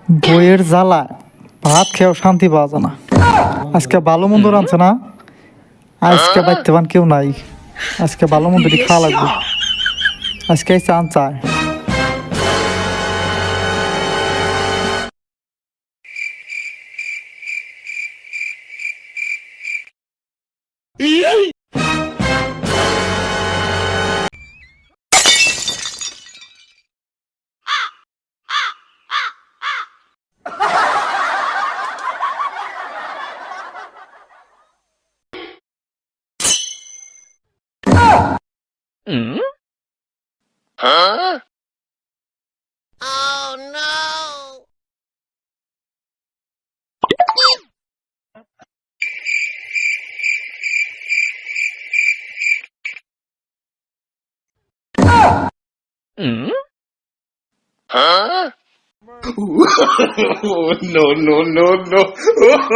বইয়ের জ্বালায় ভাত খেয়েও শান্তি পাওয়া যায় না। আজকে ভালো মন্দ রাঁধছে না, আজকে বাইতে পান কেউ নাই, আজকে ভালো মন্দটি খাওয়া লাগবে। আজকে চান চায় no, no, no, no.